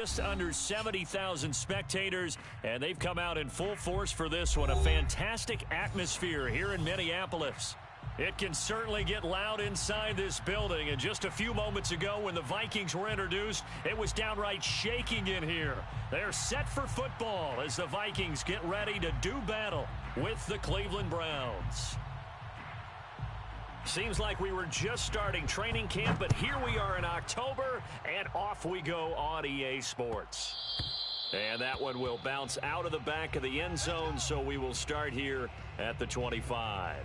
just under 70,000 spectators, and they've come out in full force for this one. A fantastic atmosphere here in Minneapolis. It can certainly get loud inside this building, and just a few moments ago when the Vikings were introduced, it was downright shaking in here. They're set for football as the Vikings get ready to do battle with the Cleveland Browns. Seems like we were just starting training camp, but here we are in October, and off we go on EA Sports. And that one will bounce out of the back of the end zone, so we will start here at the 25.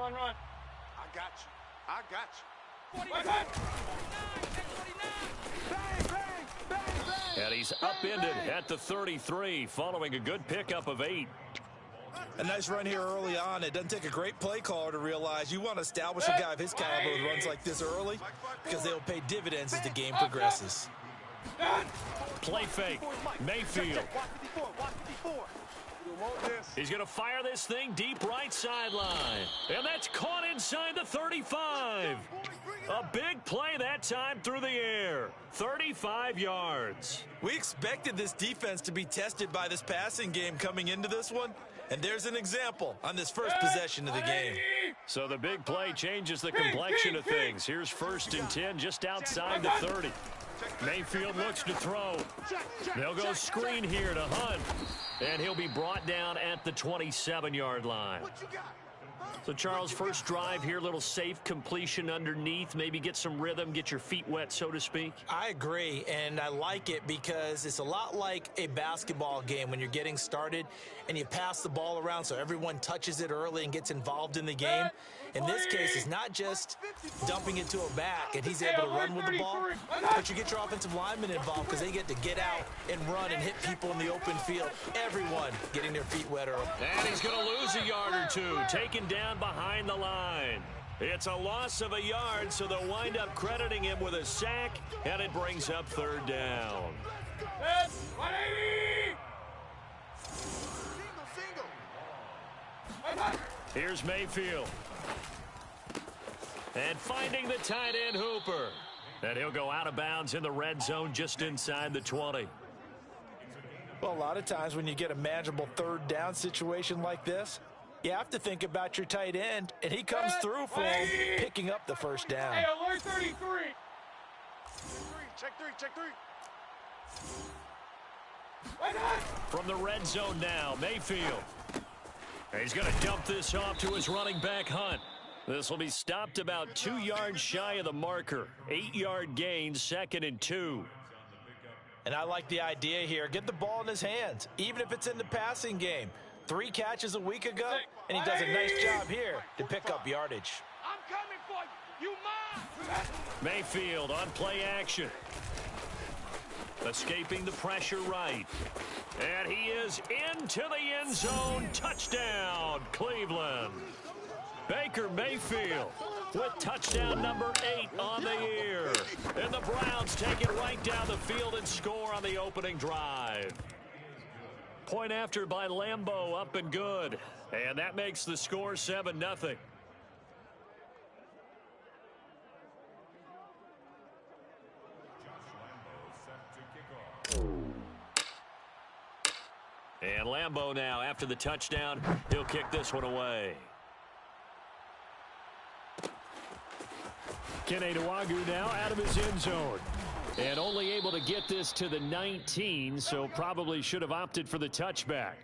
Run. I got you. 49, 49. And he's upended at the 33 following a good pickup of 8. A nice run here early on. It doesn't take a great play caller to realize you want to establish a guy of his caliber with runs like this early because they'll pay dividends as the game progresses. Play fake. Mayfield. He's going to fire this thing deep right sideline. And that's caught inside the 35. A big play that time through the air. 35 yards. We expected this defense to be tested by this passing game coming into this one. And there's an example on this first possession of the game. So the big play changes the complexion of things. Here's 1st and 10 just outside the 30. Mayfield looks to throw. They'll go screen here to Hunt. And he'll be brought down at the 27-yard line. So, Charles, first drive here, little safe completion underneath. Maybe get some rhythm, get your feet wet, so to speak. I agree, and I like it because it's a lot like a basketball game when you're getting started and you pass the ball around so everyone touches it early and gets involved in the game. In this case, it's not just dumping it to a back and he's able to run with the ball, but you get your offensive linemen involved because they get to get out and run and hit people in the open field. Everyone getting their feet wet early. And he's going to lose a yard or two, taken down behind the line. It's a loss of a yard, so they'll wind up crediting him with a sack, and it brings up 3rd down. Here's Mayfield. And finding the tight end Hooper. And he'll go out of bounds in the red zone just inside the 20. Well, a lot of times when you get a manageable 3rd down situation like this, you have to think about your tight end, and he comes through for him, picking up the 1st down. Hey, alert 33. Check three. From the red zone now, Mayfield. He's going to dump this off to his running back, Hunt. This will be stopped about 2 yards shy of the marker. 8-yard gain, 2nd and 2. And I like the idea here. Get the ball in his hands, even if it's in the passing game. 3 catches a week ago, and he does a nice job here to pick up yardage. I'm coming for you. You mine. Mayfield on play action. Escaping the pressure right. And he is into the end zone. Touchdown, Cleveland. Baker Mayfield with touchdown number 8 on the year. And the Browns take it right down the field and score on the opening drive. Point after by Lambeau, up and good. And that makes the score 7-0. And Lambeau now, after the touchdown, he'll kick this one away. Kene Nwangwu now out of his end zone. And only able to get this to the 19, so probably should have opted for the touchback.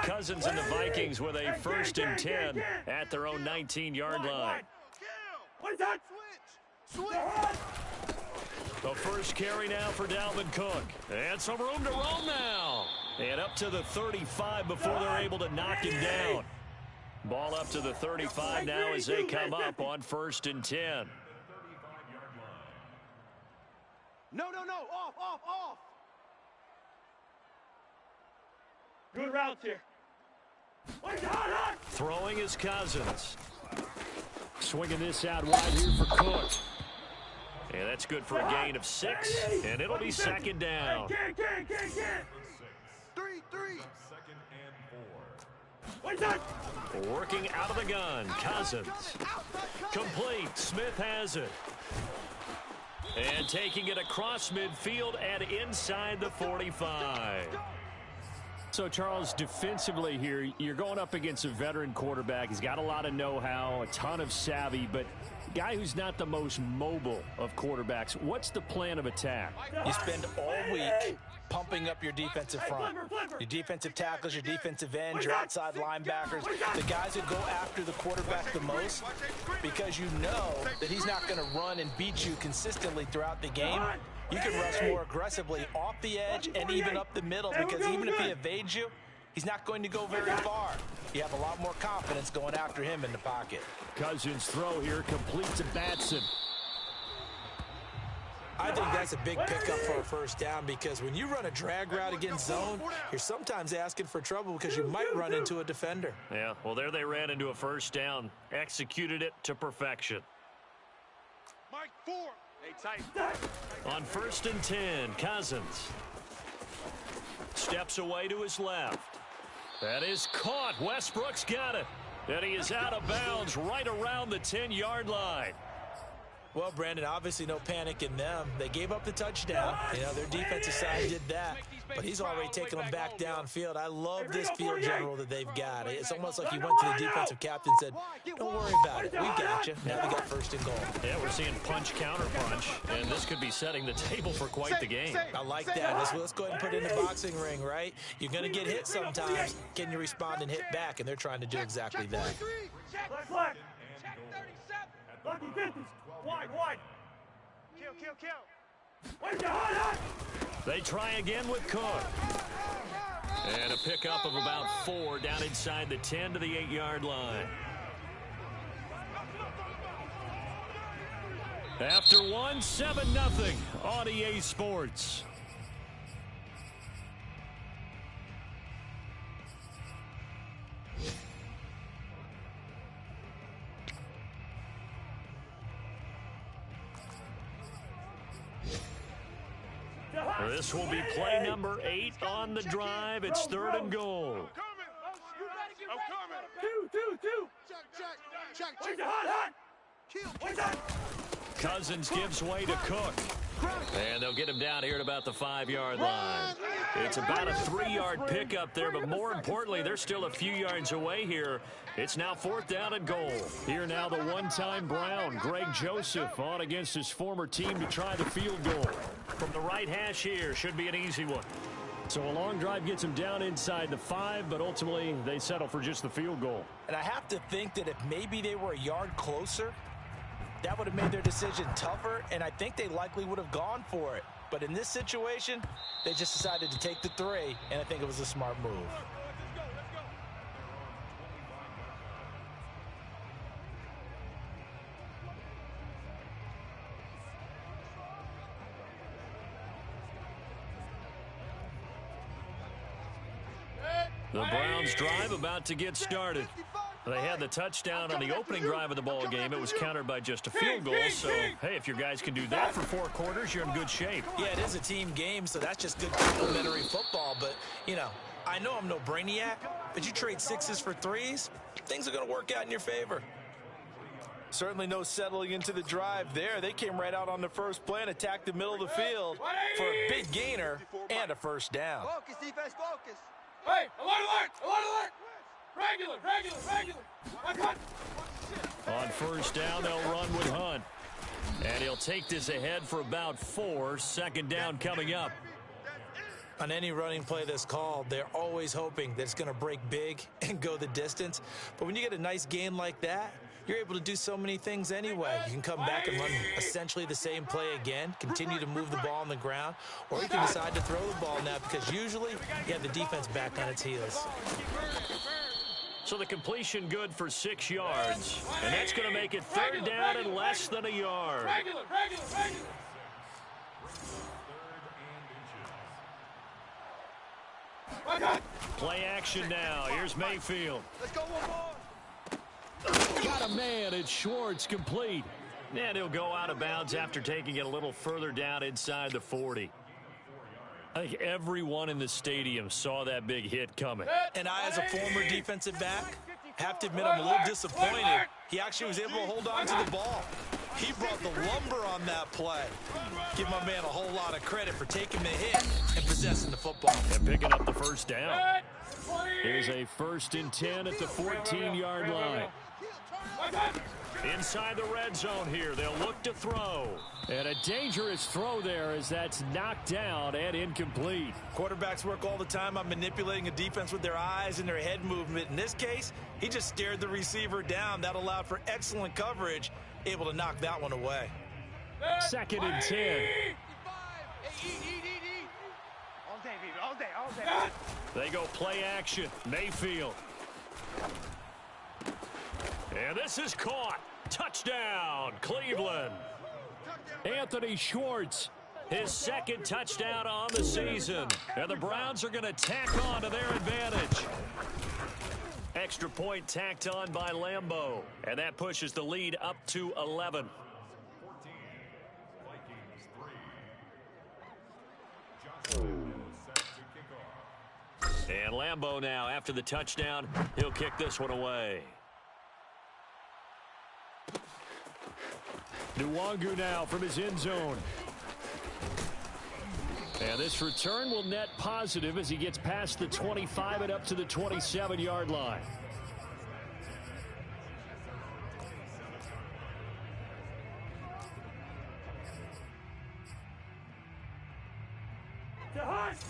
Cousins and the Vikings with a 1st and 10 at their own 19-yard line. What is that? Switch. The first carry now for Dalvin Cook. And some room to roam now. And up to the 35 before they're able to knock him down. Ball up to the 35 now as they come up on 1st and 10. No, off. Good routes here. Throwing is Cousins. Swinging this out wide here for Cook. And that's good for a gain of 6, and it'll be second down. 3. Working out of the gun, Cousins. Complete, Smith has it. And taking it across midfield and inside the 45. So, Charles, defensively here, you're going up against a veteran quarterback. He's got a lot of know-how, a ton of savvy, but a guy who's not the most mobile of quarterbacks. What's the plan of attack? You spend all week pumping up your defensive front. Your defensive tackles, your defensive ends, your outside linebackers, the guys that go after the quarterback the most, because you know that he's not going to run and beat you consistently throughout the game. You can rush more aggressively off the edge and even up the middle, because even if he evades you, he's not going to go very far. You have a lot more confidence going after him in the pocket. Cousins' throw here complete to Batson. I think that's a big pickup for a first down, because when you run a drag route against zone, you're sometimes asking for trouble because you might run into a defender. Yeah, well, there they ran into a first down. Executed it to perfection. Mike 4. Hey, tight. On 1st and 10, Cousins. Steps away to his left. That is caught. Westbrook's got it. And he is out of bounds right around the 10-yard line. Well, Brandon, obviously no panic in them. They gave up the touchdown. You know, their defensive side did that. But he's already taken them back downfield. I love this field general that they've got. It's almost like he went to the defensive captain and said, don't worry about it. We got you. Now we got 1st and goal. Yeah, we're seeing punch, counter punch. And this could be setting the table for quite the game. I like that. Let's go ahead and put it in the boxing ring, right? You're going to get hit sometimes. Can you respond and hit back? And they're trying to do exactly that. Check 37. Lucky 50. Wide. Kill. They try again with Cook. And a pickup of about 4 down inside the 10 to the 8-yard line. After 1, 7-0 on EA Sports. This will be play number 8 on the drive. It's 3rd and goal. I'm coming. 2. Check. Cousins gives way to Cook. And they'll get him down here at about the 5-yard line. It's about a 3-yard pickup there, but more importantly, they're still a few yards away here. It's now 4th down and goal. Here now the one-time Brown, Greg Joseph, on against his former team to try the field goal. From the right hash here, should be an easy one. So a long drive gets them down inside the 5, but ultimately they settle for just the field goal. And I have to think that if maybe they were a yard closer, that would have made their decision tougher, and I think they likely would have gone for it. But in this situation, they just decided to take the 3, and I think it was a smart move. The Browns drive about to get started. They had the touchdown on the opening drive of the ball game. It was countered by just a field goal. So, hey, if your guys can do that for 4 quarters, you're in good shape. Yeah, it is a team game, so that's just good complimentary football. But, you know, I know I'm no brainiac, but you trade 6s for 3s, things are going to work out in your favor. Certainly no settling into the drive there. They came right out on the first play and attacked the middle of the field for a big gainer and a 1st down. Focus, defense, focus. Hey, alert. Regular. On 1st down, they'll run with Hunt. And he'll take this ahead for about 4. 2nd down coming up. On any running play that's called, they're always hoping that it's going to break big and go the distance. But when you get a nice gain like that, you're able to do so many things anyway. You can come back and run essentially the same play again, continue to move the ball on the ground, or you can decide to throw the ball now because usually you have the defense back on its heels. So the completion good for 6 yards. And that's going to make it 3rd down and less than a yard. Play action now. Here's Mayfield. Let's go one more. Got a man. It's Schwartz, complete. And he'll go out of bounds after taking it a little further down inside the 40. I think everyone in the stadium saw that big hit coming. And I, as a former defensive back, have to admit I'm a little disappointed. He actually was able to hold on to the ball. He brought the lumber on that play. Give my man a whole lot of credit for taking the hit and possessing the football. And picking up the first down. Here's a 1st and 10 at the 14-yard line. Inside the red zone here. They'll look to throw. And a dangerous throw there as that's knocked down and incomplete. Quarterbacks work all the time on manipulating a defense with their eyes and their head movement. In this case, he just stared the receiver down. That allowed for excellent coverage, able to knock that one away. 2nd and 10. All day, baby. All day. All day. They go play action. Mayfield. And this is caught. Touchdown, Cleveland. Anthony Schwartz, his 2nd touchdown on the season. And the Browns are going to tack on to their advantage. Extra point tacked on by Lambeau. And that pushes the lead up to 11. And Lambeau now, after the touchdown, he'll kick this one away. Nwangu now from his end zone. And this return will net positive as he gets past the 25 and up to the 27-yard line.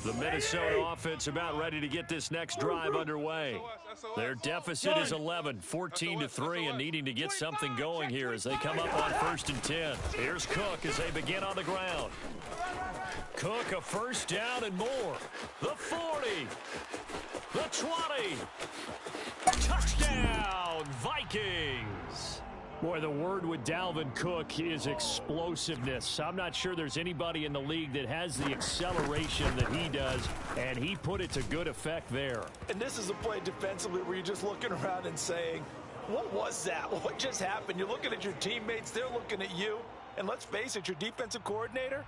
The Minnesota offense about ready to get this next drive underway. Their deficit is 11, 14-3, and needing to get something going here as they come up on 1st and 10. Here's Cook as they begin on the ground. Cook, a 1st down and more. The 40, the 20. Touchdown, Vikings. Boy, the word with Dalvin Cook is explosiveness. I'm not sure there's anybody in the league that has the acceleration that he does, and he put it to good effect there. And this is a play defensively where you're just looking around and saying, what was that? What just happened? You're looking at your teammates. They're looking at you. And let's face it, your defensive coordinator,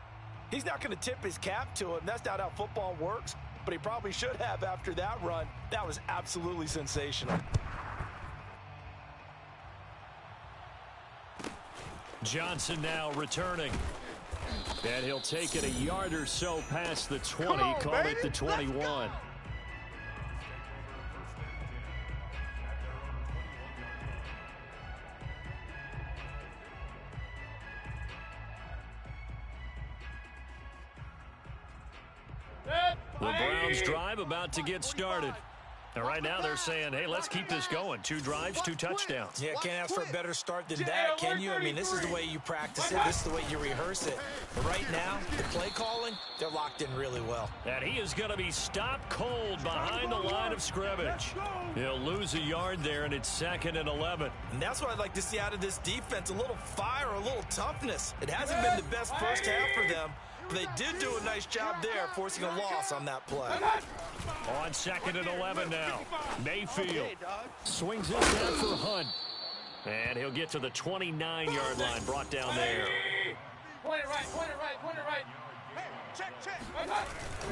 he's not going to tip his cap to him. That's not how football works, but he probably should have after that run. That was absolutely sensational. Johnson now returning. And he'll take it a yard or so past the 20, call it the 21. The Browns drive about to get started. And right now they're saying, hey, let's keep this going. 2 drives, 2 touchdowns. Yeah, can't ask for a better start than that, can you? I mean, this is the way you practice it. This is the way you rehearse it. But right now, the play calling, they're locked in really well. And he is going to be stopped cold behind the line of scrimmage. He'll lose a yard there, and it's 2nd and 11. And that's what I'd like to see out of this defense, a little fire, a little toughness. It hasn't been the best first half for them, but they did do a nice job there, forcing a loss on that play. On 2nd and 11 now. Mayfield swings this down for Hunt. And he'll get to the 29-yard line, brought down there. Point it right. Hey, check.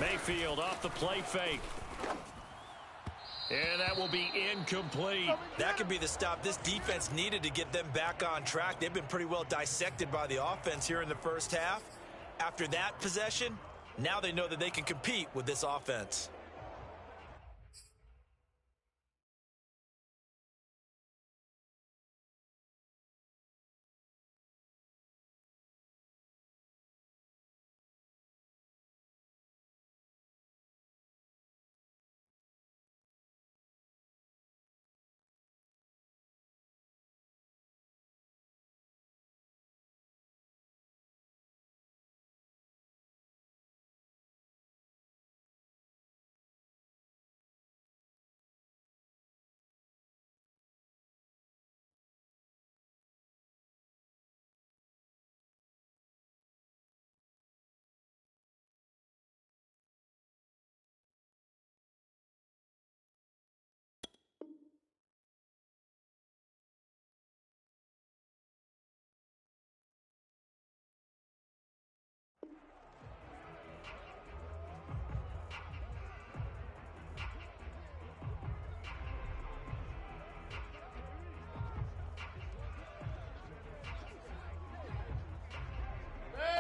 Mayfield off the play fake. And that will be incomplete. That could be the stop this defense needed to get them back on track. They've been pretty well dissected by the offense here in the first half. After that possession, now they know that they can compete with this offense.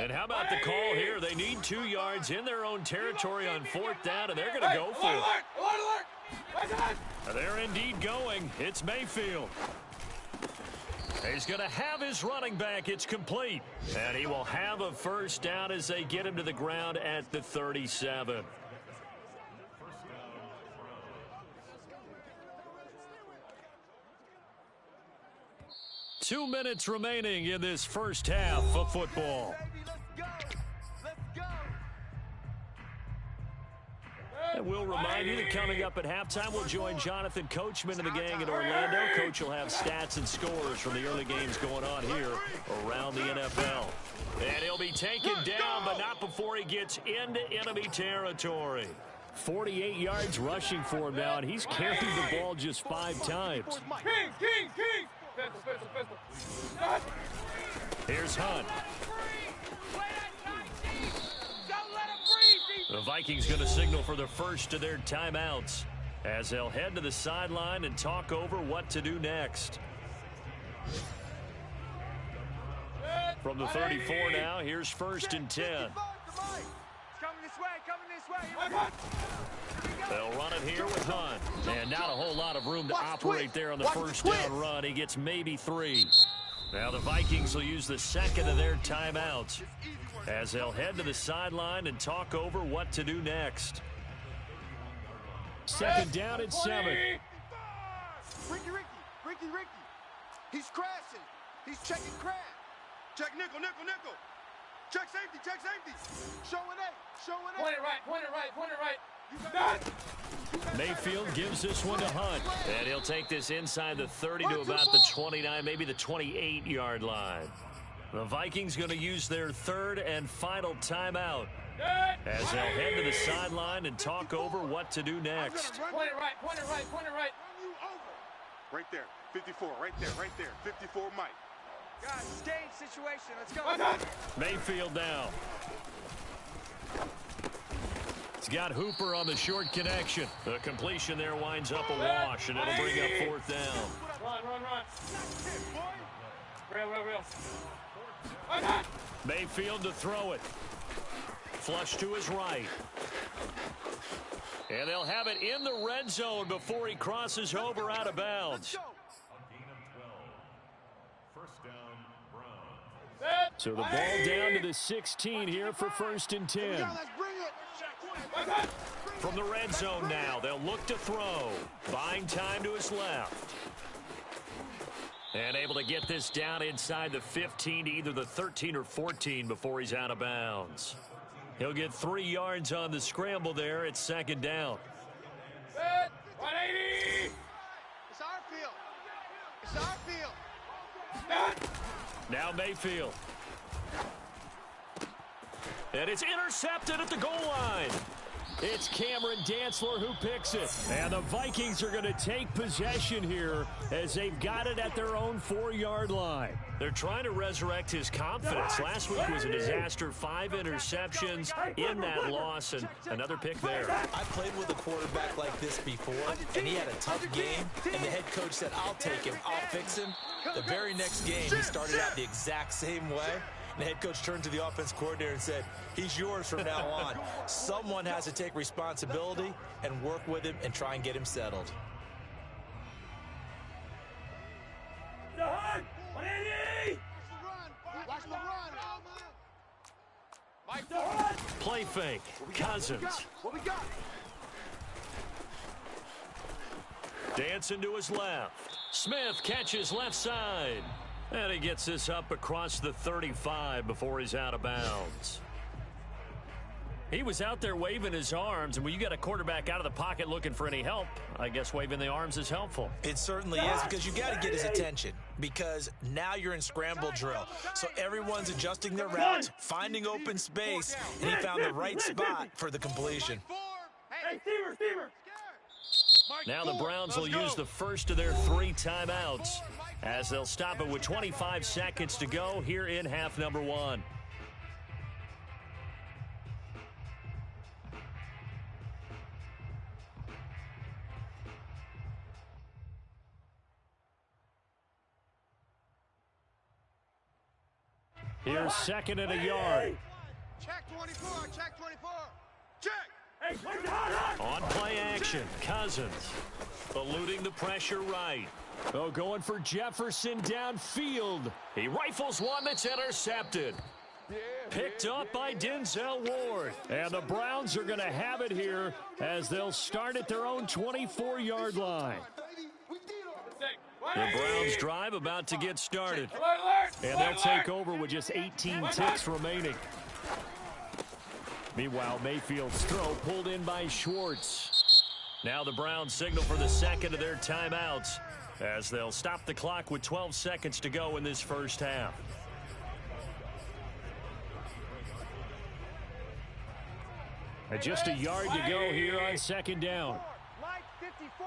And how about the call here? They need 2 yards in their own territory on 4th down, and they're going to go for it. They're indeed going. It's Mayfield. He's going to have his running back. It's complete. And he will have a first down as they get him to the ground at the 37. Two minutes remaining in this first half of football. And we'll remind you that coming up at halftime, we'll join Jonathan Coachman and the gang in Orlando. Coach will have stats and scores from the early games going on here around the NFL. And he'll be taken down, but not before he gets into enemy territory. 48 yards rushing for him now, and he's carried the ball just 5 times. King! Here's Hunt. The Vikings going to signal for the first of their timeouts as they'll head to the sideline and talk over what to do next. From the 34 now, here's 1st and 10. Coming this way. They'll run it here with Hunt. And not a whole lot of room to operate there on the first down run. He gets maybe 3. Now the Vikings will use the second of their timeouts as they'll head to the sideline and talk over what to do next. 2nd down and 7. Ricky. He's crashing. He's checking crash. Check nickel. Check safety. Showing A. Point it right. Mayfield gives this one to Hunt. And he'll take this inside the 30 to about the 29, maybe the 28-yard line. The Vikings going to use their 3rd and final timeout as they'll head to the sideline and talk over what to do next. Point it right. Right there, 54, right there, 54 Mike. Guys, stage situation, let's go. Mayfield now. He's got Hooper on the short connection. The completion there winds up a wash, and it'll bring up 4th down. Run. Real. Mayfield to throw it. Flush to his right. And they'll have it in the red zone before he crosses over out of bounds. So the ball down to the 16 here for 1st and 10. From the red zone now, they'll look to throw. Buying time to his left. And able to get this down inside the 15 to either the 13 or 14 before he's out of bounds. He'll get 3 yards on the scramble there. It's 2nd down. 180! It's our field. Now Mayfield. And it's intercepted at the goal line. It's Cameron Dantzler who picks it. And the Vikings are going to take possession here as they've got it at their own 4-yard line. They're trying to resurrect his confidence. Last week was a disaster. 5 interceptions in that loss, and another pick there. I played with a quarterback like this before, and he had a tough game, and the head coach said, I'll take him, I'll fix him. The very next game, he started out the exact same way. And the head coach turned to the offense coordinator and said, he's yours from now on. Someone has to take responsibility and work with him and try and get him settled. Play fake. Cousins. What we got? Dancing to his left. Smith catches left side. And he gets this up across the 35 before he's out of bounds. He was out there waving his arms, and when you got a quarterback out of the pocket looking for any help, I guess waving the arms is helpful. It certainly is, because you got to get his attention, because now you're in scramble drill. So everyone's adjusting their routes, finding open space, and he found the right spot for the completion. Hey, Steamer! Now the Browns will use the first of their 3 timeouts as they'll stop it with 25 seconds to go here in half number 1. Here's second and a yard. Check 24, check 24. Check. On play action, Cousins eluding the pressure right. Oh, going for Jefferson downfield. He rifles one that's intercepted. Picked up by Denzel Ward. And the Browns are going to have it here as they'll start at their own 24-yard line. The Browns drive about to get started. And they'll take over with just 18 ticks remaining. Meanwhile, Mayfield's throw pulled in by Schwartz. Now the Browns signal for the second of their timeouts as they'll stop the clock with 12 seconds to go in this first half. And just a yard to go here on second down. Mike 54.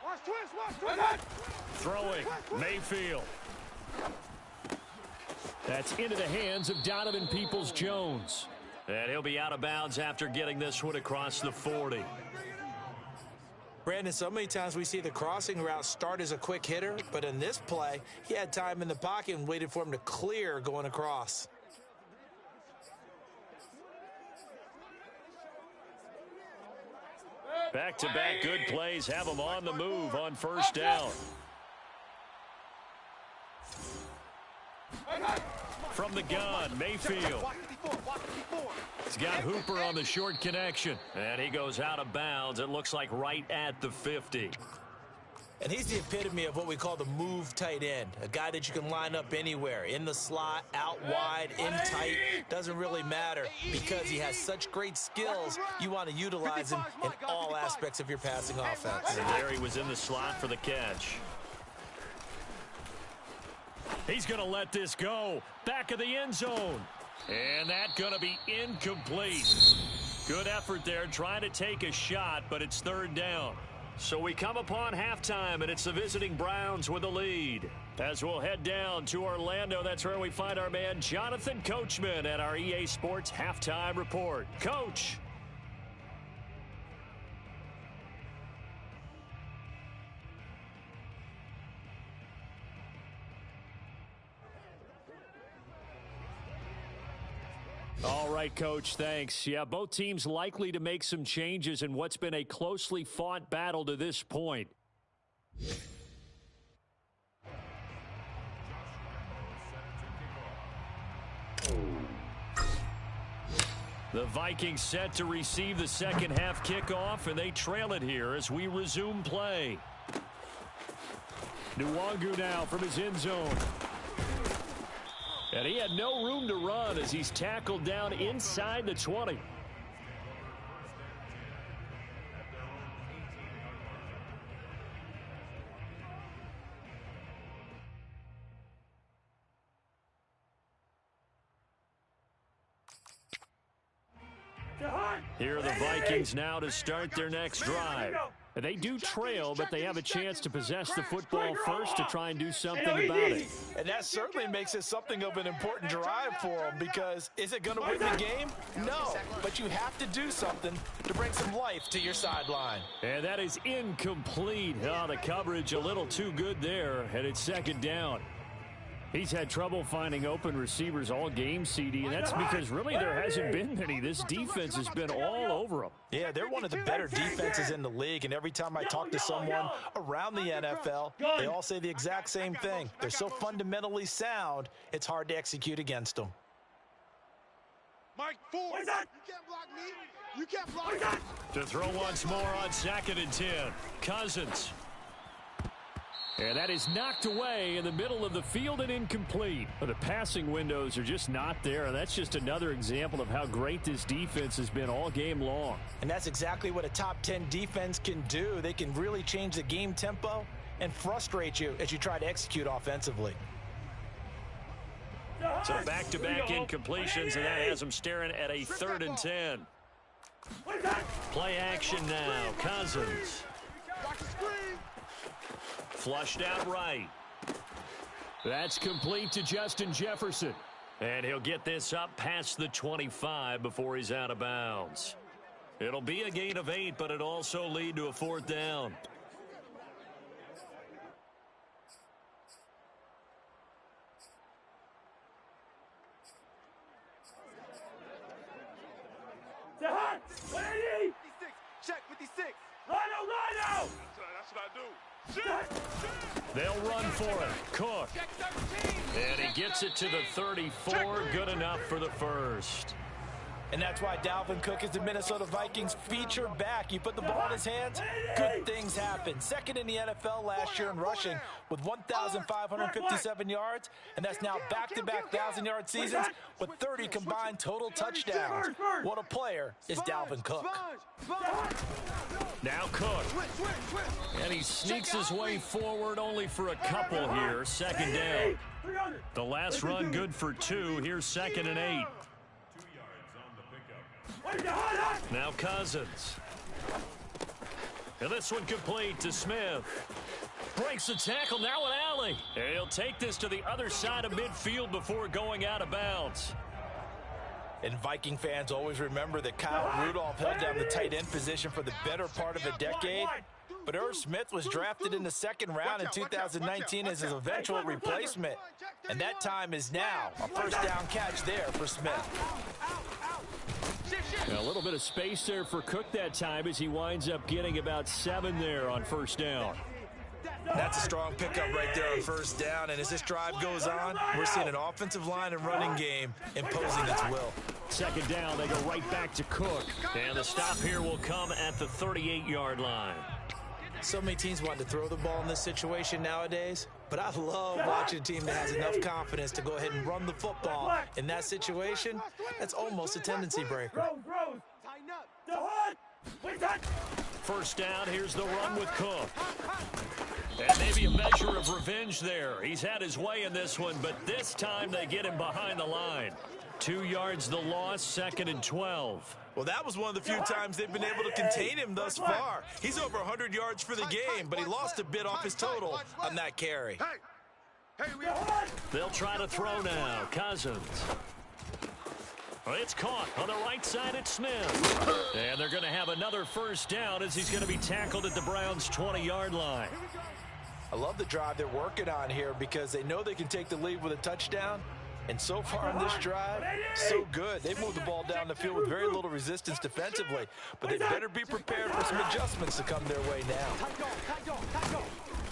Watch twist. Throwing, Mayfield. That's into the hands of Donovan Peoples-Jones. And he'll be out of bounds after getting this one across the 40. Brandon, so many times we see the crossing route start as a quick hitter, but in this play, he had time in the pocket and waited for him to clear going across. Back-to-back good plays have them on the move on first down. From the gun, Mayfield. He's got Hooper on the short connection. And he goes out of bounds, it looks like right at the 50. And he's the epitome of what we call the move tight end. A guy that you can line up anywhere. In the slot, out wide, in tight. Doesn't really matter because he has such great skills. You want to utilize him in all aspects of your passing offense. And there he was in the slot for the catch. He's going to let this go. Back of the end zone. And that's going to be incomplete. Good effort there trying to take a shot, but it's third down. So we come upon halftime, and it's the visiting Browns with the lead. As we'll head down to Orlando, that's where we find our man Jonathan Coachman at our EA Sports Halftime Report. Coach. All right, Coach, thanks. Yeah, both teams likely to make some changes in what's been a closely fought battle to this point. The Vikings set to receive the second half kickoff, and they trail it here as we resume play. Nwangu now from his end zone. And he had no room to run as he's tackled down inside the 20. Here are the Vikings now to start their next drive. They do trail, but they have a chance to possess the football first to try and do something about it. And that certainly makes it something of an important drive for them because is it going to win the game? No, but you have to do something to bring some life to your sideline. And that is incomplete. Oh, the coverage a little too good there, and it's second down. He's had trouble finding open receivers all game, CD, and that's because really there hasn't been many. This defense has been all over him. Yeah, they're one of the better defenses in the league, and every time I talk to someone around the NFL, they all say the exact same thing. They're so fundamentally sound, it's hard to execute against them. Mike, 4. You can't block me. You can't block me. To throw once more on second and 10. Cousins. And that is knocked away in the middle of the field and incomplete. But the passing windows are just not there, and that's just another example of how great this defense has been all game long. And that's exactly what a top 10 defense can do. They can really change the game tempo and frustrate you as you try to execute offensively. So back-to-back incompletions, and that has them staring at a 3rd and 10. Play action now. Cousins. Flushed out right. That's complete to Justin Jefferson. And he'll get this up past the 25 before he's out of bounds. It'll be a gain of 8, but it'll also lead to a 4th down. Check 56. That's what I do. They'll run for it. Cook. Check 13. And he gets it to the 34. Good enough for the first. And that's why Dalvin Cook is the Minnesota Vikings feature back. You put the ball in his hands, good things happen. Second in the NFL last year in rushing with 1,557 yards, and that's now back-to-back 1,000-yard seasons with 30 combined total touchdowns. What a player is Dalvin Cook. Now Cook. And he sneaks his way forward only for a couple here. Second down. The last run good for 2. Here's 2nd and 8. Now Cousins. And this one complete to Smith. Breaks the tackle, now an alley. And he'll take this to the other side of midfield before going out of bounds. And Viking fans always remember that Kyle Rudolph held down the tight end position for the better part of a decade. But Irv Smith was drafted in the 2nd round in 2019 as his eventual replacement. And that time is now. A first down catch there for Smith. A little bit of space there for Cook that time as he winds up getting about 7 there on first down. That's a strong pickup right there on first down. And as this drive goes on, we're seeing an offensive line and running game imposing its will. 2nd down, they go right back to Cook. And the stop here will come at the 38-yard line. So many teams want to throw the ball in this situation nowadays, but I love watching a team that has enough confidence to go ahead and run the football. In that situation, that's almost a tendency breaker. First down, here's the run with Cook. And maybe a measure of revenge there. He's had his way in this one, but this time they get him behind the line. 2 yards the loss, 2nd and 12. Well, that was one of the few times they've been able to contain him thus far. He's over 100 yards for the game, but he lost a bit off his total on that carry. They'll try to throw now. Cousins. It's caught on the right side. It's Smith. And they're going to have another first down as he's going to be tackled at the Browns' 20-yard line. I love the drive they're working on here because they know they can take the lead with a touchdown. And so far in this drive, so good. They moved the ball down the field with very little resistance defensively. But they better be prepared for some adjustments to come their way now.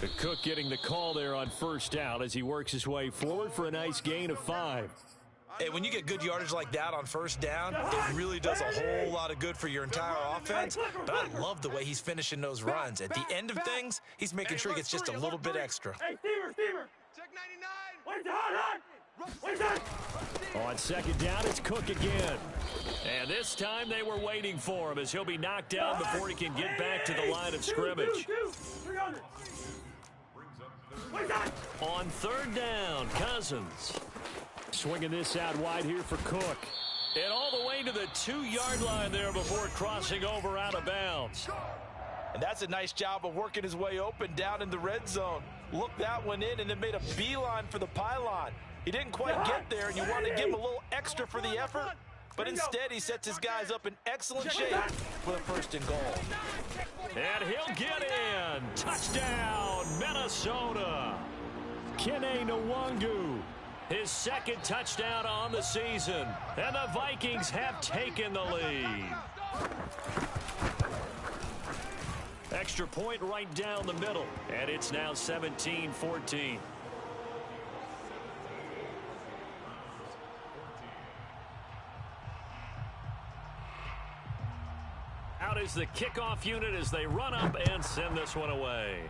The Cook getting the call there on first down as he works his way forward for a nice gain of 5. Hey, when you get good yardage like that on first down, it really does a whole lot of good for your entire offense. But I love the way he's finishing those runs. At the end of things, he's making sure he gets just a little bit extra. Hey, Steamer. Check 99. On 2nd down, it's Cook again. And this time they were waiting for him as he'll be knocked down before he can get back to the line of scrimmage. On 3rd down, Cousins. Swinging this out wide here for Cook. And all the way to the 2-yard line there before crossing over out of bounds. And that's a nice job of working his way open down in the red zone. Looked that one in and then made a beeline for the pylon. He didn't quite get there, and you want to give him a little extra for the effort, but instead he sets his guys up in excellent shape for the 1st and goal. And he'll get in. Touchdown, Minnesota. Kene Nwangu. His 2nd touchdown on the season, and the Vikings have taken the lead. Extra point right down the middle, and it's now 17-14. Out is the kickoff unit as they run up and send this one away.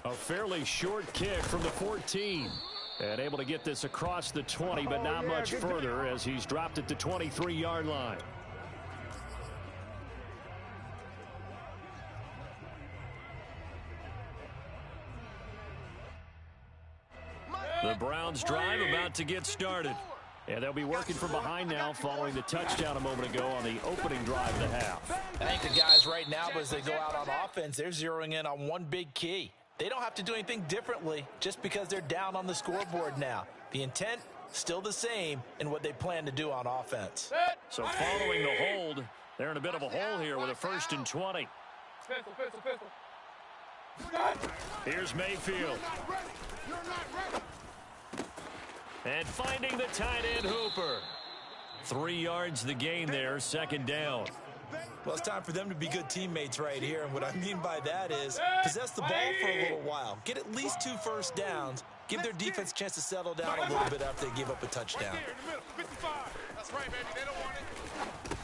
A fairly short kick from the 14. And able to get this across the 20, but not much further as he's dropped it to 23-yard line. The Browns drive about to get started. And they'll be working from behind now following the touchdown a moment ago on the opening drive of the half. I think the guys right now, as they go out on offense, they're zeroing in on one big key. They don't have to do anything differently just because they're down on the scoreboard now. The intent, still the same in what they plan to do on offense. So following the hold, they're in a bit of a hole here with a 1st and 20. Here's Mayfield. And finding the tight end Hooper. 3 yards the gain there, second down. Well, it's time for them to be good teammates right here. And what I mean by that is possess the ball for a little while. Get at least 2 first downs. Give their defense a chance to settle down a little bit after they give up a touchdown. That's right, baby. They don't want it.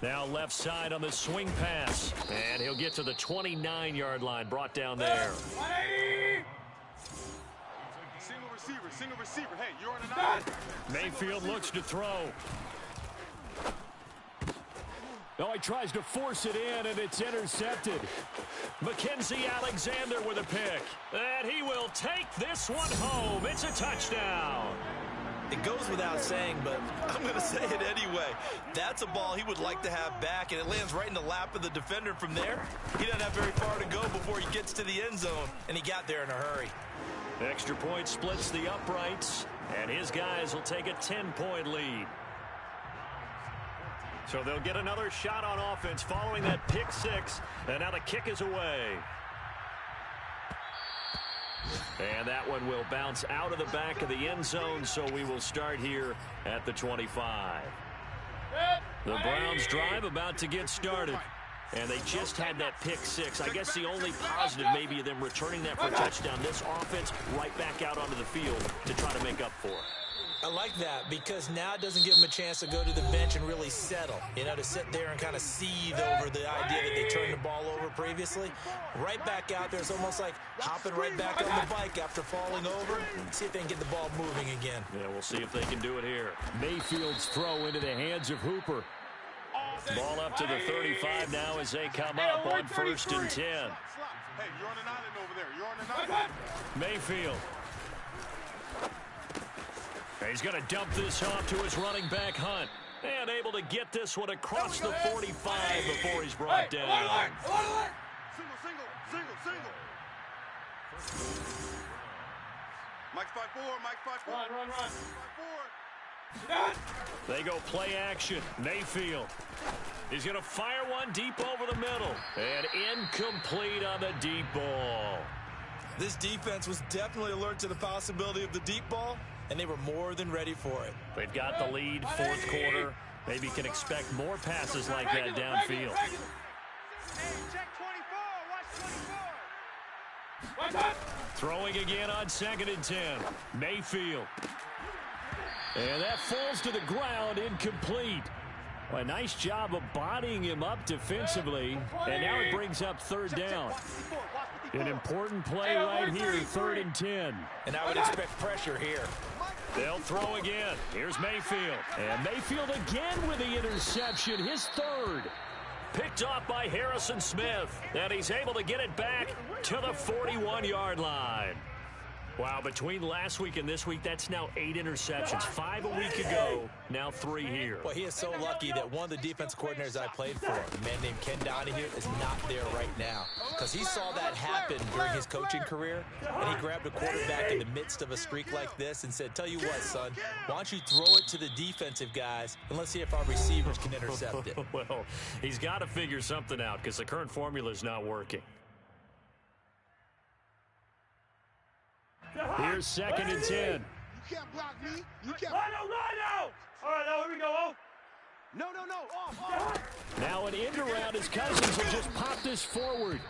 Now left side on the swing pass. And he'll get to the 29-yard line, brought down there. Single receiver. Hey, you're on an island. Mayfield looks to throw. Oh, he tries to force it in, and it's intercepted. Mackenzie Alexander with a pick. And he will take this one home. It's a touchdown. It goes without saying, but I'm going to say it anyway. That's a ball he would like to have back, and it lands right in the lap of the defender from there. He doesn't have very far to go before he gets to the end zone, and he got there in a hurry. Extra point splits the uprights, and his guys will take a 10-point lead. So they'll get another shot on offense following that pick six, and now the kick is away. And that one will bounce out of the back of the end zone, so we will start here at the 25. The Browns drive about to get started. And they just had that pick six. I guess the only positive maybe of them returning that for a touchdown. This offense right back out onto the field to try to make up for it. I like that because now it doesn't give them a chance to go to the bench and really settle. You know, to sit there and kind of seethe over the idea that they turned the ball over previously. Right back out there. It's almost like hopping right back on the bike after falling over. See if they can get the ball moving again. Yeah, we'll see if they can do it here. Mayfield's throw into the hands of Hooper. Ball up to the 35 now as they come up on 1st and 10. Hey, you're on an island over there. You're on an island. Mayfield. He's going to dump this off to his running back, Hunt. And able to get this one across the 45 before he's brought down. Single. Mike's 5-4. Mike's 5-4. Run. 5-4. They go play action. Mayfield. He's going to fire one deep over the middle. And incomplete on the deep ball. This defense was definitely alert to the possibility of the deep ball, and they were more than ready for it. They've got the lead, 4th quarter. Maybe can expect more passes like that downfield. Hey, check 24. Watch 24. Throwing again on 2nd and 10. Mayfield. And that falls to the ground, incomplete. Well, a nice job of bodying him up defensively. And now it brings up 3rd down. An important play right here, 3rd and 10. And I would expect pressure here. They'll throw again. Here's Mayfield. And Mayfield again with the interception, his 3rd. Picked off by Harrison Smith. And he's able to get it back to the 41-yard line. Wow, between last week and this week, that's now 8 interceptions. 5 a week ago, now 3 here. Well, he is so lucky that one of the defense coordinators I played for, a man named Ken Donahue, is not there right now. Because he saw that happen during his coaching career, and he grabbed a quarterback in the midst of a streak like this and said, tell you what, son, why don't you throw it to the defensive guys, and let's see if our receivers can intercept it. Well, he's got to figure something out because the current formula is not working. Here's 2nd and 10. You can't block me. You can't. Line out. All right, now here we go. No. Off. Now an end around his Cousins will just pop this forward.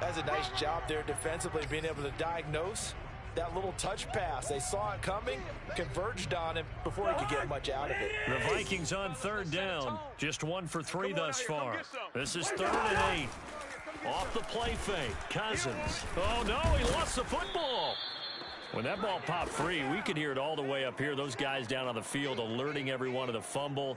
That's a nice job there defensively, being able to diagnose that little touch pass. They saw it coming, converged on him before he could get much out of it. The Vikings on 3rd down. Just 1 for 3 thus far. This is 3rd and 8. Off the play fake, Cousins. Oh, no, he lost the football. When that ball popped free, we could hear it all the way up here. Those guys down on the field alerting everyone of the fumble.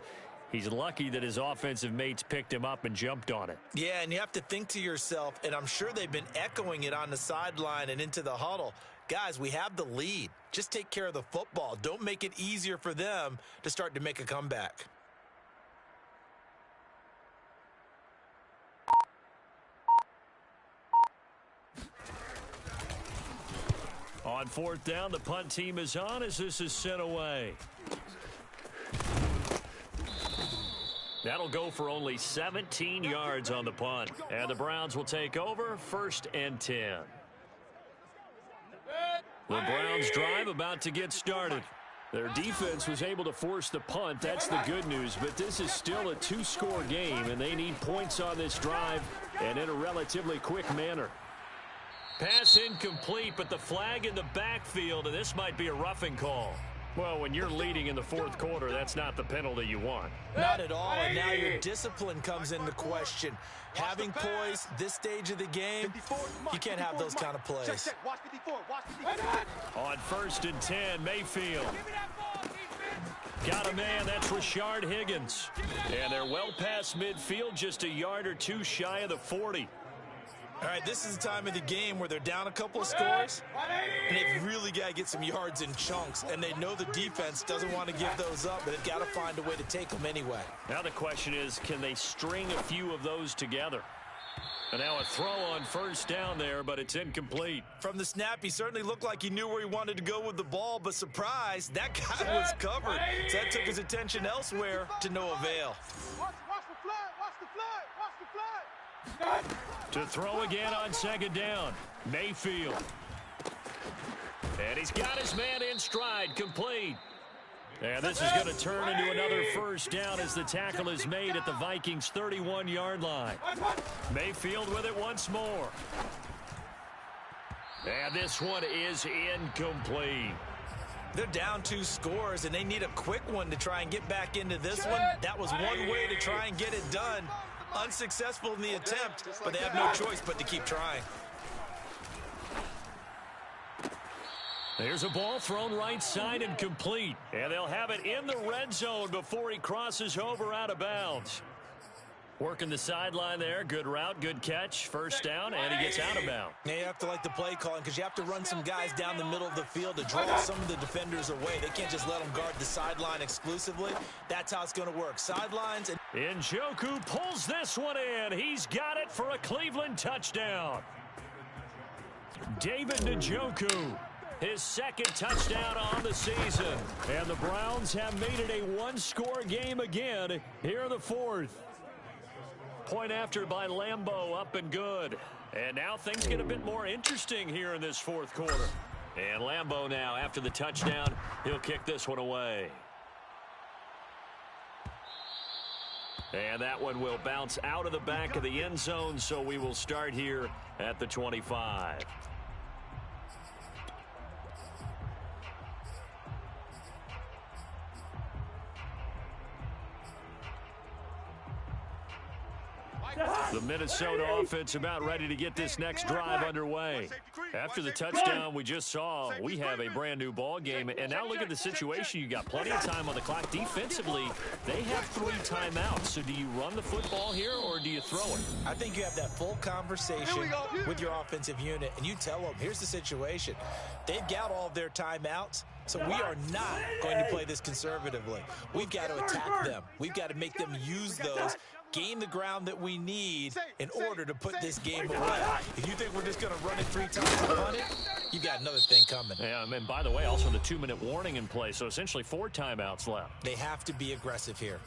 He's lucky that his offensive mates picked him up and jumped on it. Yeah, and you have to think to yourself, and I'm sure they've been echoing it on the sideline and into the huddle. Guys, we have the lead. Just take care of the football. Don't make it easier for them to start to make a comeback. On 4th down, the punt team is on as this is sent away. That'll go for only 17 yards on the punt. And the Browns will take over 1st and 10. The Browns drive about to get started. Their defense was able to force the punt. That's the good news. But this is still a two-score game, and they need points on this drive and in a relatively quick manner. Pass incomplete, but the flag in the backfield, and this might be a roughing call. Well, when you're leading in the fourth quarter, that's not the penalty you want. Not at all, and now your discipline comes into question. Having poise this stage of the game, you can't have those kind of plays. On 1st and 10, Mayfield. Got a man, that's Rashard Higgins. And they're well past midfield, just a yard or two shy of the 40. All right, this is the time of the game where they're down a couple of scores, and they've really got to get some yards in chunks, and they know the defense doesn't want to give those up, but they've got to find a way to take them anyway. Now the question is, can they string a few of those together? And now a throw on 1st down there, but it's incomplete. From the snap, he certainly looked like he knew where he wanted to go with the ball, but surprise, that guy was covered. So that took his attention elsewhere to no avail. Watch the flood, watch the flood, watch the flood. To throw again on 2nd down, Mayfield. And he's got his man in stride, complete. And this is going to turn into another 1st down as the tackle is made at the Vikings' 31-yard line. Mayfield with it once more. And this one is incomplete. They're down 2 scores, and they need a quick one to try and get back into this one. That was one way to try and get it done. Unsuccessful in the attempt, but they have no choice but to keep trying. There's a ball thrown right side and complete. And they'll have it in the red zone before he crosses over out of bounds. Working the sideline there. Good route, good catch. 1st down, and he gets out of bounds. Now you have to like the play calling because you have to run some guys down the middle of the field to draw some of the defenders away. They can't just let them guard the sideline exclusively. That's how it's going to work. Sidelines. And Njoku pulls this one in. He's got it for a Cleveland touchdown. David Njoku. His 2nd touchdown on the season. And the Browns have made it a one-score game again here in the 4th. Point after by Lambeau, up and good. And now things get a bit more interesting here in this 4th quarter. And Lambeau now, after the touchdown, he'll kick this one away. And that one will bounce out of the back of the end zone, so we will start here at the 25. The Minnesota offense about ready to get this next drive underway. After the touchdown we just saw, we have a brand new ball game. And now look at the situation. You got plenty of time on the clock. Defensively, they have 3 timeouts. So do you run the football here or do you throw it? I think you have that full conversation with your offensive unit, and you tell them, here's the situation. They've got all of their timeouts, so we are not going to play this conservatively. We've got to attack them. We've got to make them use those, gain the ground that we need in order to put this game away. If you think we're just going to run it 3 times and run it, you've got another thing coming. Yeah, and by the way, also the 2-minute warning in play, so essentially 4 timeouts left. They have to be aggressive here.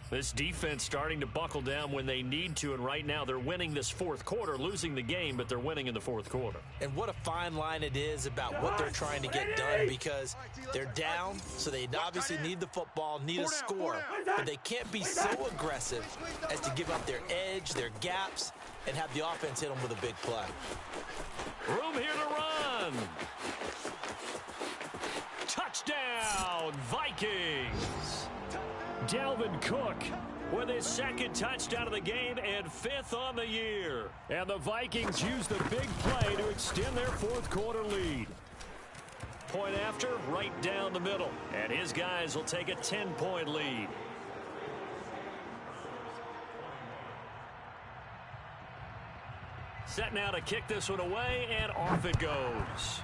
This defense starting to buckle down when they need to, and right now they're winning this 4th quarter, losing the game, but they're winning in the 4th quarter. And what a fine line it is about what they're trying to get done, because they're down, so they obviously need the football, need a score, but they can't be so aggressive as to give up their edge, their gaps, and have the offense hit them with a big play. Room here to run. Touchdown, Vikings. Dalvin Cook with his 2nd touchdown of the game and 5th on the year. And the Vikings use the big play to extend their 4th quarter lead. Point after, right down the middle. And his guys will take a 10-point lead. Set now to kick this one away, and off it goes.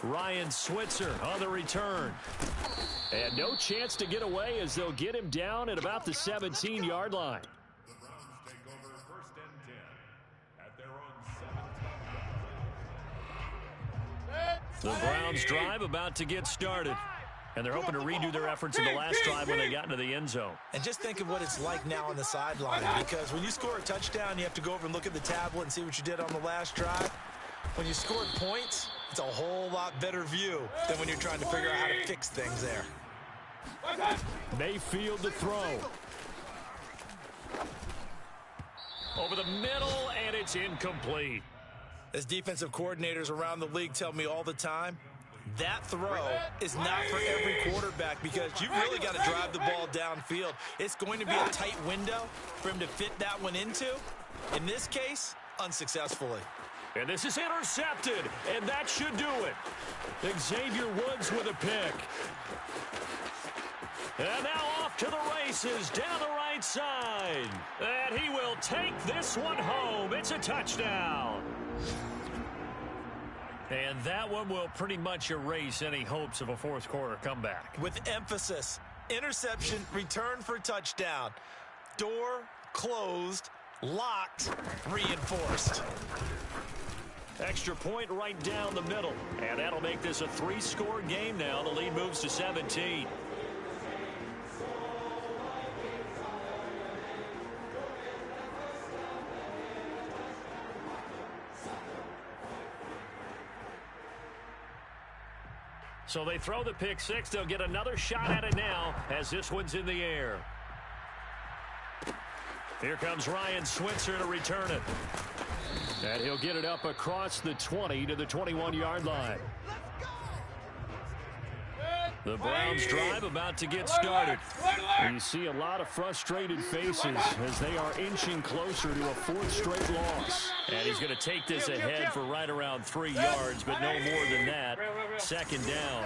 Ryan Switzer on the return. And no chance to get away as they'll get him down at about the 17-yard line. The Browns take over 1st and 10 at their own 7. The Browns drive about to get started. And they're hoping to redo their efforts in the last drive when they got into the end zone. And just think of what it's like now on the sideline, because when you score a touchdown, you have to go over and look at the tablet and see what you did on the last drive. When you scored points, It's a whole lot better view than when you're trying to figure out how to fix things there. Mayfield to throw. Over the middle, and it's incomplete. As defensive coordinators around the league tell me all the time, that throw is not for every quarterback because you've really got to drive the ball downfield. It's going to be a tight window for him to fit that one into. In this case, unsuccessfully. And this is intercepted, and that should do it. Xavier Woods with a pick. And now off to the races down the right side. And he will take this one home. It's a touchdown. And that one will pretty much erase any hopes of a fourth quarter comeback. With emphasis, interception, return for touchdown. Door closed, locked, reinforced. Extra point right down the middle. And that'll make this a 3-score game now. The lead moves to 17. So they throw the pick six. They'll get another shot at it now as this one's in the air. Here comes Ryan Switzer to return it. And he'll get it up across the 20 to the 21-yard line. The Browns drive about to get started. You see a lot of frustrated faces as they are inching closer to a fourth straight loss. And he's going to take this ahead for right around 3 yards, but no more than that. Second down.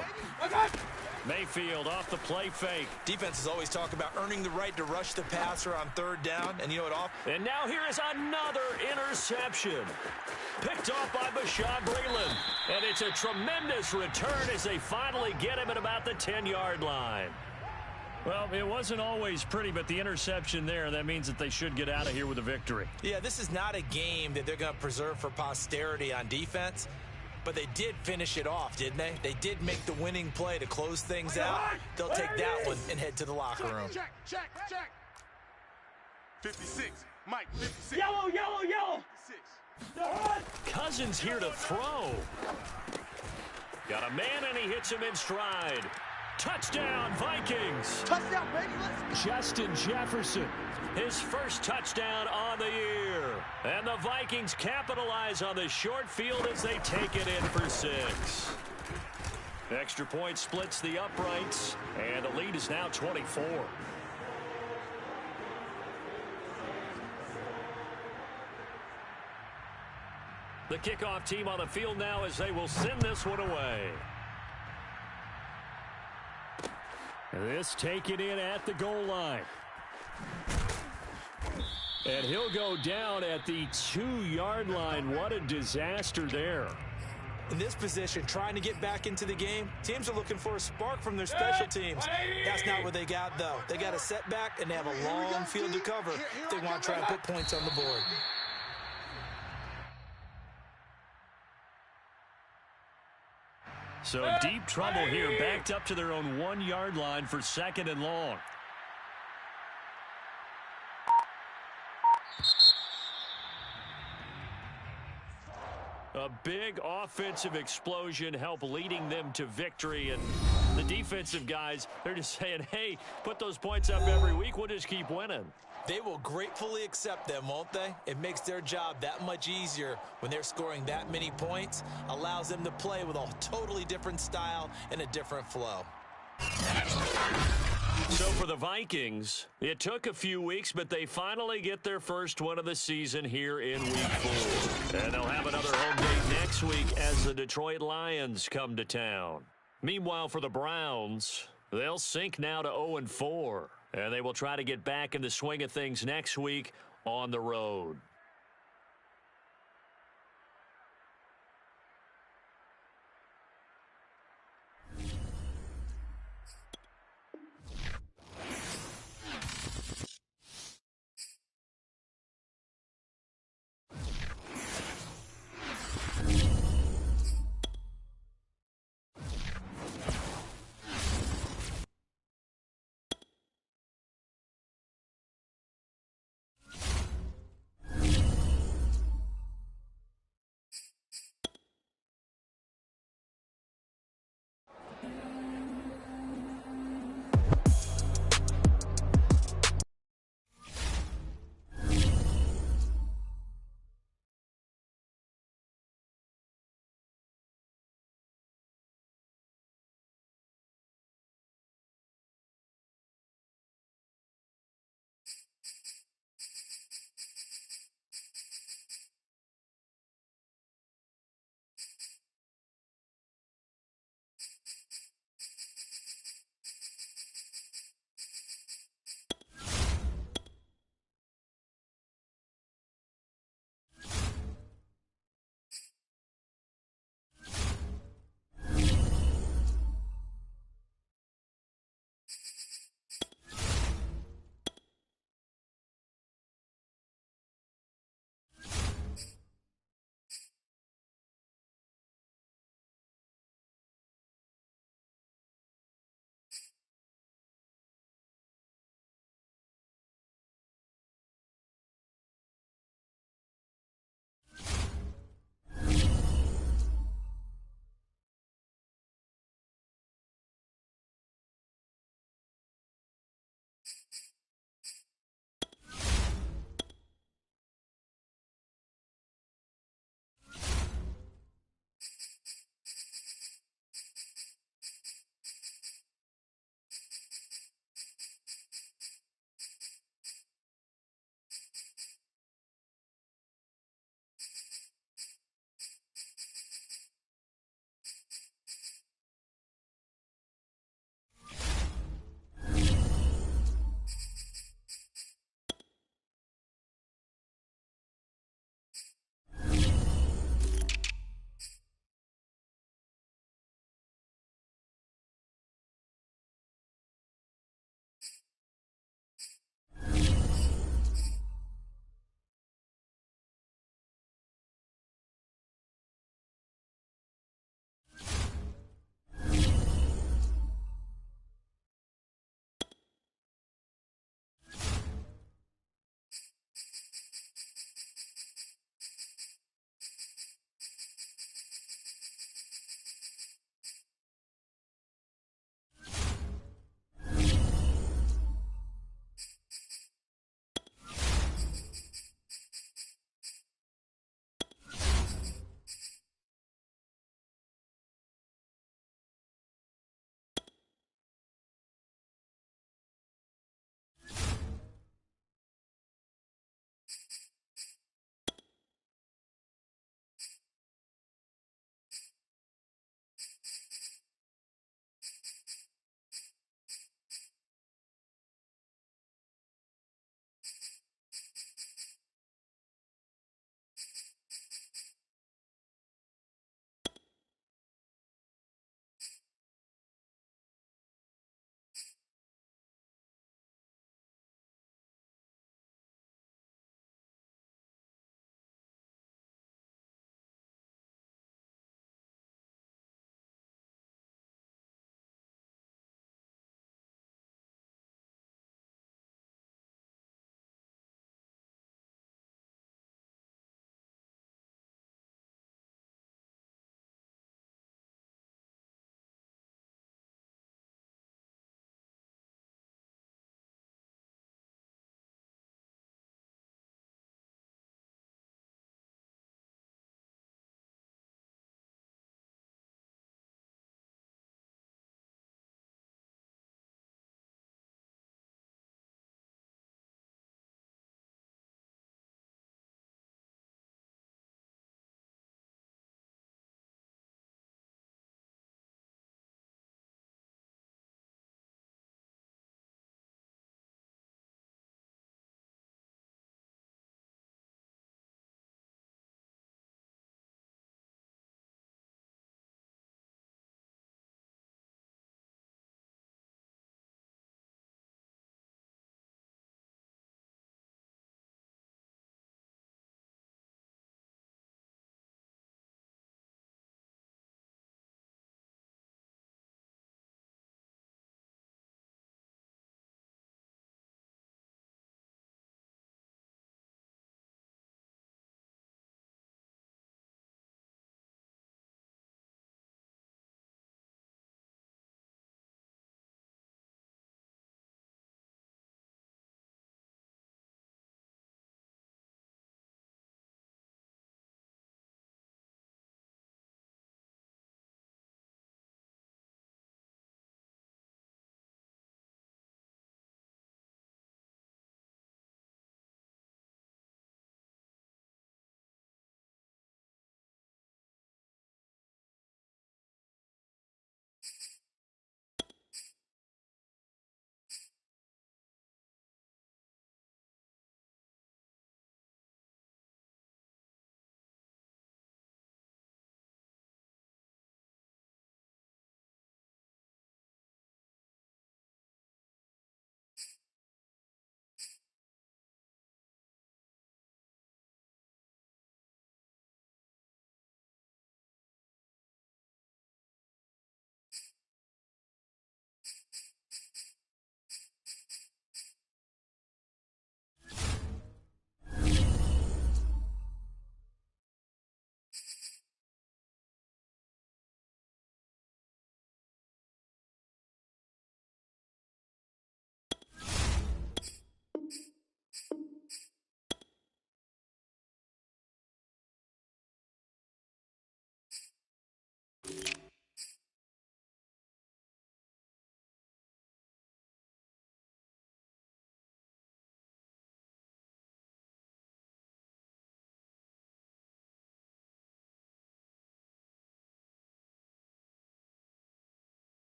Mayfield off the play fake. Defenses always talk about earning the right to rush the passer on third down, and you know what? And now here is another interception. Picked off by Bashaud Breeland. And it's a tremendous return as they finally get him at about the 10-yard line. Well, it wasn't always pretty, but the interception there, that means that they should get out of here with a victory. Yeah, this is not a game that they're going to preserve for posterity on defense. But they did finish it off, didn't they? They did make the winning play to close things out. They'll take that one and head to the locker room. Check. 56. Mike, 56. Yellow. 56. Cousins here to throw. Got a man, and he hits him in stride. Touchdown, Vikings. Touchdown, baby. Let's go. Justin Jefferson. His first touchdown on the year. And the Vikings capitalize on the short field as they take it in for 6. Extra point splits the uprights, and the lead is now 24. The kickoff team on the field now as they will send this one away. This taken in at the goal line. And he'll go down at the 2-yard line. What a disaster there. In this position, trying to get back into the game, teams are looking for a spark from their special teams. That's not what they got, though. They got a setback, and they have a long field to cover if they want to try and put points on the board. So deep trouble here, backed up to their own 1-yard line for 2nd and long. A big offensive explosion helped leading them to victory. And the defensive guys, they're just saying, hey, put those points up every week. We'll just keep winning. They will gratefully accept them, won't they? It makes their job that much easier when they're scoring that many points. Allows them to play with a totally different style and a different flow. So for the Vikings, it took a few weeks, but they finally get their first win of the season here in Week 4. And they'll have another home game next week as the Detroit Lions come to town. Meanwhile, for the Browns, they'll sink now to 0-4. And they will try to get back in the swing of things next week on the road.